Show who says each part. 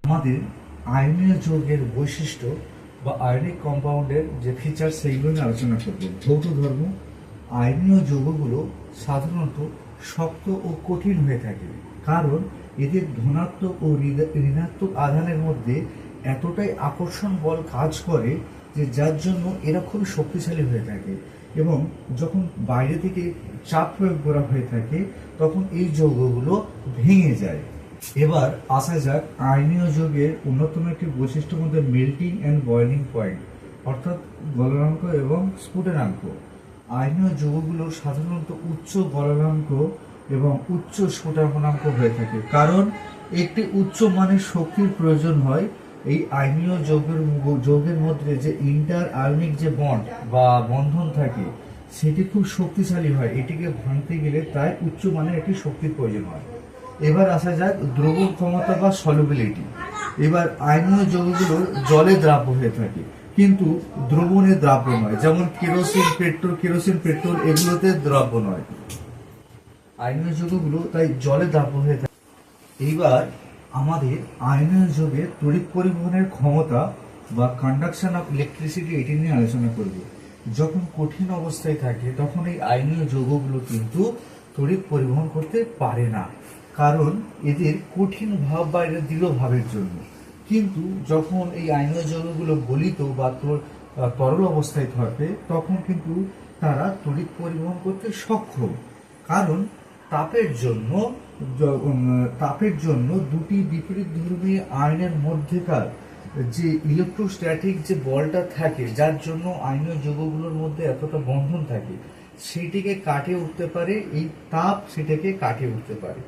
Speaker 1: আমাদের আয়নীয় যৌগের বৈশিষ্ট্য বা আয়নিক কম্পাউন্ডের যে ফিচার সেইগুলো নিয়ে আলোচনা করব। ভৌত ধর্ম। আয়নীয় যৌগগুলো সাধারণত শক্ত ও কঠিন হয়ে থাকে, কারণ এদের ধনাত্মক ও ঋণাত্মক আধানের মধ্যে এতটাই আকর্ষণ বল কাজ করে যে যার জন্য এরা খুবই শক্তিশালী হয়ে থাকে, এবং যখন বাইরে থেকে চাপ প্রয়োগ করা হয়ে থাকে তখন এই যৌগগুলো ভেঙে যায়। এবার আসা যাক আয়নীয় যৌগের অন্যতম একটি বৈশিষ্ট্যের মধ্যে মেল্টিং অ্যান্ড বয়েলিং পয়েন্ট, অর্থাৎ গলনাঙ্ক এবং স্ফুটনাঙ্ক। আয়নীয় যৌগগুলো সাধারণত উচ্চ গলনাঙ্ক এবং উচ্চ স্ফুটনাঙ্ক হয়ে থাকে, কারণ একটি উচ্চ মানের শক্তির প্রয়োজন হয় এই আয়নীয় যৌগের মধ্যে যে ইন্টার আয়নিক যে বন্ড বা বন্ধন থাকে সেটি খুব শক্তিশালী হয়। এটিকে ভাঙতে গেলে তাই উচ্চ মানের একটি শক্তির প্রয়োজন হয়। এবার আসা যাক দ্রবণ ক্ষমতা বা সলিবিলিটি। এবার আয়নীয় যৌগগুলো জলে দ্রাব্য হয়ে থাকে, কিন্তু দ্রবণে দ্রাব্য নয়, যেমন কেরোসিন পেট্রোল এগুলোতে দ্রাব্য নয়। আয়নীয় যৌগগুলো তাই জলে দ্রাব্য হয়ে থাকে। এইবার আমাদের আয়নীয় যৌগের তড়িৎ পরিবহনের ক্ষমতা বা কন্ডাকশন অফ ইলেকট্রিসিটি এটি নিয়ে আলোচনা করব। যখন কঠিন অবস্থায় থাকে তখন এই আয়নীয় যৌগগুলো কিন্তু তড়িৎ পরিবহন করতে পারে না, কারণ এদের কঠিন ভাব বা এদের দৃঢ় ভাবের জন্য। কিন্তু যখন এই আয়নীয় যৌগগুলো গলিত বা তরল অবস্থায় থাকে তখন কিন্তু তারা তড়িৎ পরিবহন করতে সক্ষম, কারণ তাপের জন্য দুটি বিপরীত ধর্মী আয়নের মধ্যেকার যে ইলেকট্রোস্ট্যাটিক যে বলটা থাকে, যার জন্য আয়নীয় যৌগগুলোর মধ্যে এতটা বন্ধন থাকে, সেটিকে কাটিয়ে উঠতে পারে, এই তাপ সেটাকে কাটিয়ে উঠতে পারে।